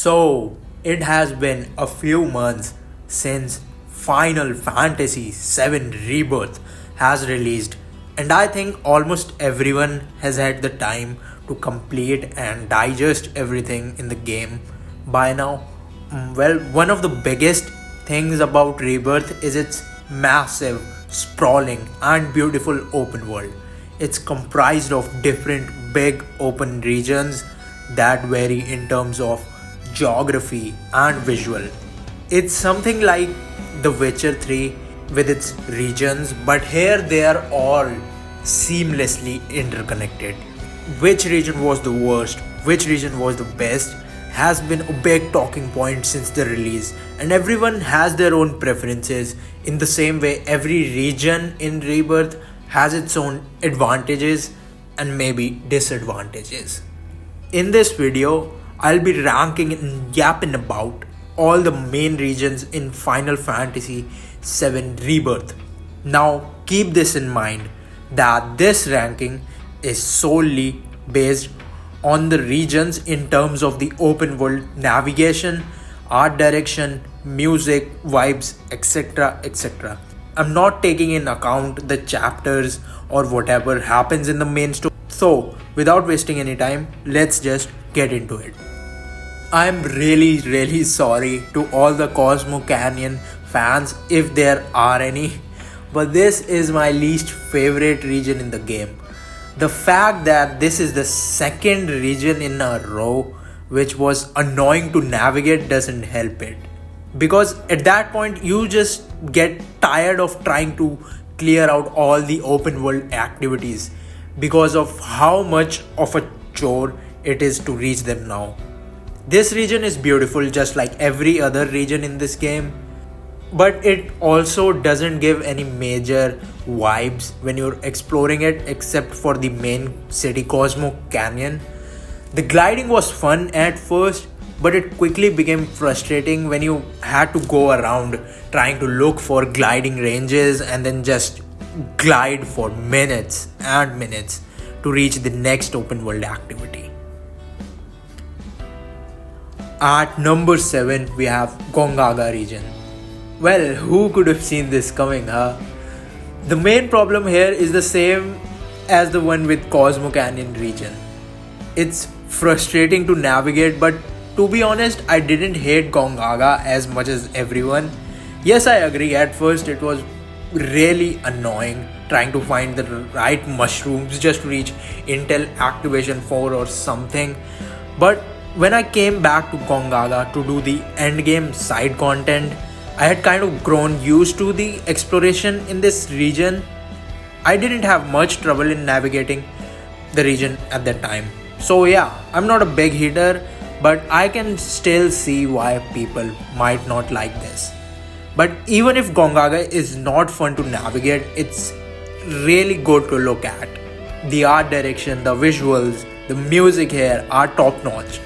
So, it has been a few months since Final Fantasy VII Rebirth has released, and I think almost everyone has had the time to complete and digest everything in the game by now. Well, one of the biggest things about Rebirth is its massive, sprawling, and beautiful open world. It's comprised of different big open regions that vary in terms of geography and visual. It's something like The Witcher 3 with its regions, but here they are all seamlessly interconnected. Which region was the worst, which region was the best, has been a big talking point since the release, and everyone has their own preferences. In the same way, every region in Rebirth has its own advantages and maybe disadvantages. In this video, I'll be ranking and yapping about all the main regions in Final Fantasy VII Rebirth. Now, keep this in mind that this ranking is solely based on the regions in terms of the open world navigation, art direction, music, vibes, etc. etc. I'm not taking in account the chapters or whatever happens in the main story. So, without wasting any time, let's just get into it. I'm really sorry to all the Cosmo Canyon fans if there are any, but this is my least favorite region in the game. The fact that this is the second region in a row which was annoying to navigate doesn't help it. Because at that point you just get tired of trying to clear out all the open world activities because of how much of a chore it is to reach them now. This region is beautiful just like every other region in this game, but it also doesn't give any major vibes when you're exploring it except for the main city Cosmo Canyon. The gliding was fun at first, but it quickly became frustrating when you had to go around trying to look for gliding ranges and then just glide for minutes and minutes to reach the next open world activity. At number 7, we have Gongaga region. Well, who could have seen this coming, huh? The main problem here is the same as the one with Cosmo Canyon region. It's frustrating to navigate, but to be honest, I didn't hate Gongaga as much as everyone. Yes, I agree, at first it was really annoying trying to find the right mushrooms just to reach Intel Activation 4 or something. But when I came back to Gongaga to do the endgame side content, I had kind of grown used to the exploration in this region. I didn't have much trouble in navigating the region at that time. So yeah, I'm not a big hitter, but I can still see why people might not like this. But even if Gongaga is not fun to navigate, it's really good to look at. The art direction, the visuals, the music here are top notch.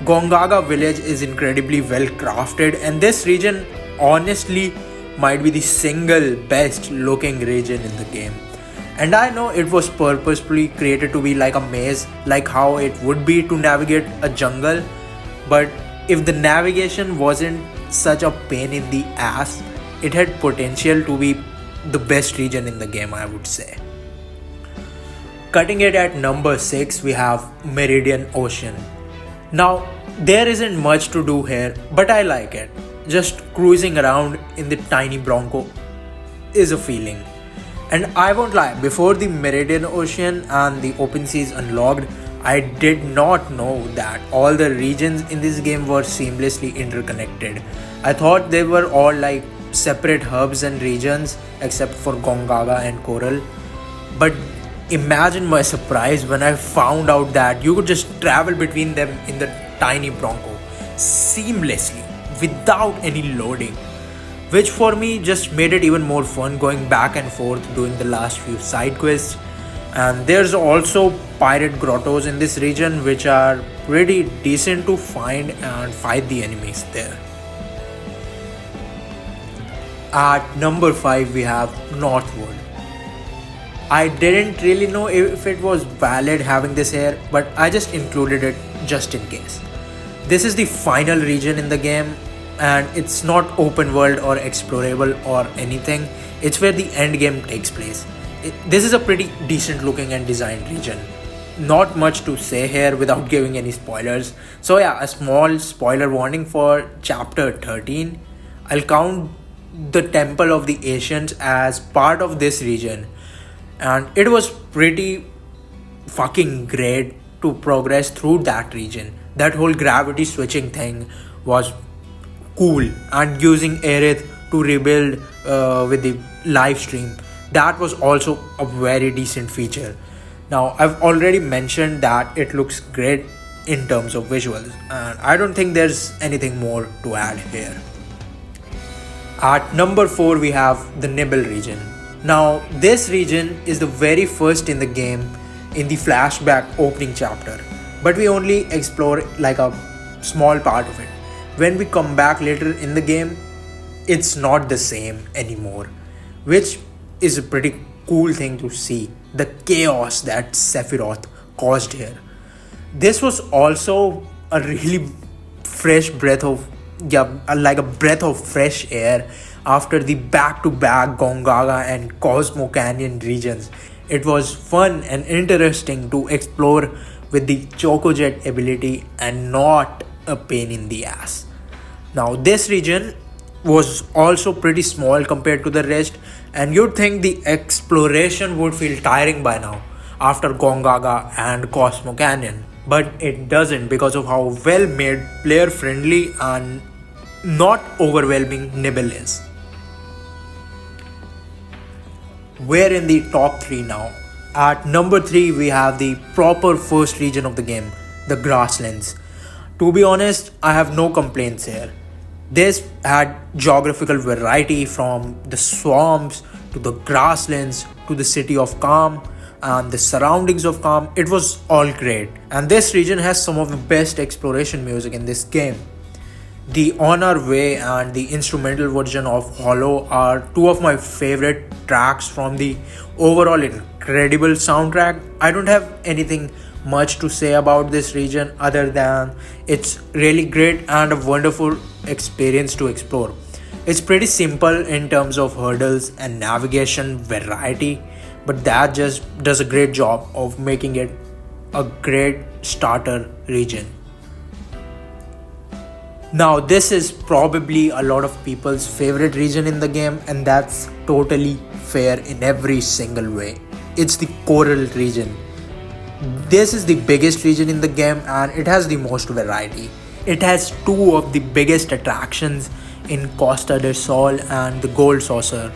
Gongaga village is incredibly well crafted, and this region honestly might be the single best looking region in the game. And I know it was purposefully created to be like a maze, like how it would be to navigate a jungle, but if the navigation wasn't such a pain in the ass, it had potential to be the best region in the game, I would say. Cutting it at number 6, we have Meridian Ocean. Now, there isn't much to do here, but I like it. Just cruising around in the tiny Bronco is a feeling. And I won't lie, before the Meridian Ocean and the open seas unlocked, I did not know that all the regions in this game were seamlessly interconnected. I thought they were all like separate hubs and regions except for Gongaga and Coral. But imagine my surprise when I found out that you could just travel between them in the tiny Bronco seamlessly without any loading, which for me just made it even more fun going back and forth doing the last few side quests. And there's also pirate grottos in this region which are pretty decent to find and fight the enemies there. At number 5, we have Northwood. I didn't really know if it was valid having this here, but I just included it just in case. This is the final region in the game, and it's not open world or explorable or anything. It's where the end game takes place. This is a pretty decent looking and designed region. Not much to say here without giving any spoilers. So yeah, a small spoiler warning for chapter 13. I'll count the Temple of the Ancients as part of this region, and it was pretty fucking great to progress through that region. That whole gravity switching thing was cool, and using Aerith to rebuild with the live stream, that was also a very decent feature. Now, I've already mentioned that it looks great in terms of visuals, and I don't think there's anything more to add here. At number 4, we have the Nibble region. Now, this region is the very first in the game in the flashback opening chapter, but we only explore like a small part of it. When we come back later in the game, it's not the same anymore, which is a pretty cool thing to see. The chaos that Sephiroth caused here. This was also a really fresh breath of like a breath of fresh air after the back-to-back Gongaga and Cosmo Canyon regions. It was fun and interesting to explore with the Chocojet ability and not a pain in the ass. Now, this region was also pretty small compared to the rest, and you'd think the exploration would feel tiring by now after Gongaga and Cosmo Canyon. But it doesn't because of how well made, player friendly, and not overwhelming Nibble is. We're in the top 3 now. At number 3, we have the proper first region of the game, the Grasslands. To be honest, I have no complaints here. This had geographical variety from the swamps to the grasslands to the city of Calm and the surroundings of Calm. It was all great, and this region has some of the best exploration music in this game. The On Our Way and the instrumental version of Hollow are two of my favorite tracks from the overall incredible soundtrack. I don't have anything much to say about this region other than it's really great and a wonderful experience to explore. It's pretty simple in terms of hurdles and navigation variety, but that just does a great job of making it a great starter region. Now, this is probably a lot of people's favorite region in the game, and that's totally fair in every single way. It's the Coral region. This is the biggest region in the game, and it has the most variety. It has two of the biggest attractions in Costa del Sol and the Gold Saucer,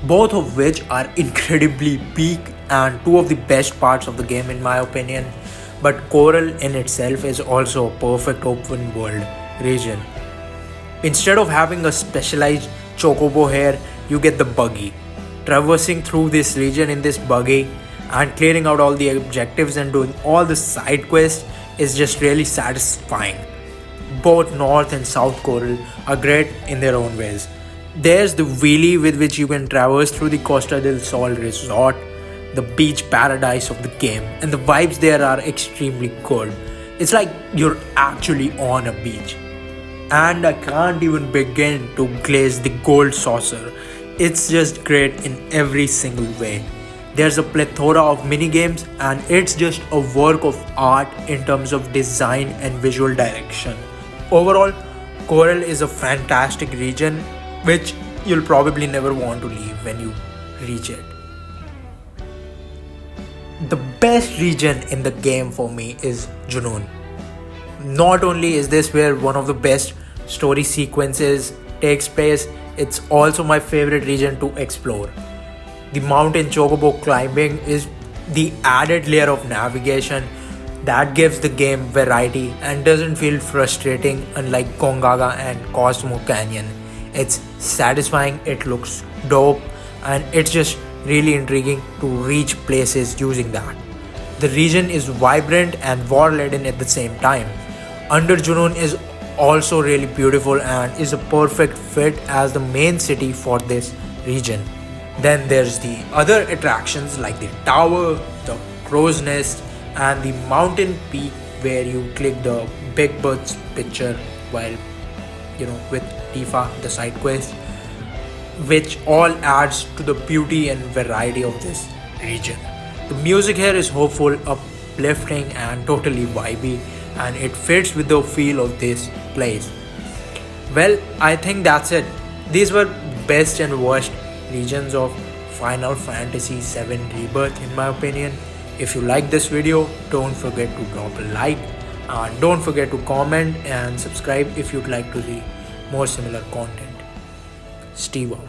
both of which are incredibly peak and two of the best parts of the game in my opinion. But Coral in itself is also a perfect open world region. Instead of having a specialized chocobo here, you get the buggy. Traversing through this region in this buggy and clearing out all the objectives and doing all the side quests is just really satisfying. Both North and South Coral are great in their own ways. There's the wheelie with which you can traverse through the Costa del Sol resort, the beach paradise of the game, and the vibes there are extremely good. It's like you're actually on a beach. And I can't even begin to glaze the Gold Saucer. It's just great in every single way. There's a plethora of mini games, and it's just a work of art in terms of design and visual direction. Overall, Coral is a fantastic region which you'll probably never want to leave when you reach it. The best region in the game for me is Janun. Not only is this where one of the best story sequences takes place, it's also my favorite region to explore. The mountain chocobo climbing is the added layer of navigation that gives the game variety and doesn't feel frustrating unlike Gongaga and Cosmo Canyon. It's satisfying, it looks dope, and it's just really intriguing to reach places using that. The region is vibrant and war-laden at the same time. Under Janun is also really beautiful and is a perfect fit as the main city for this region. Then there's the other attractions like the tower, the crow's nest, and the mountain peak where you click the Big Bird's picture while with Tifa, the side quest, which all adds to the beauty and variety of this region. The music here is hopeful, uplifting, and totally vibey, and it fits with the feel of this place. Well, I think that's it. These were best and worst regions of Final Fantasy VII Rebirth in my opinion. If you like this video, don't forget to drop a like and don't forget to comment and subscribe if you'd like to see more similar content. Steve out.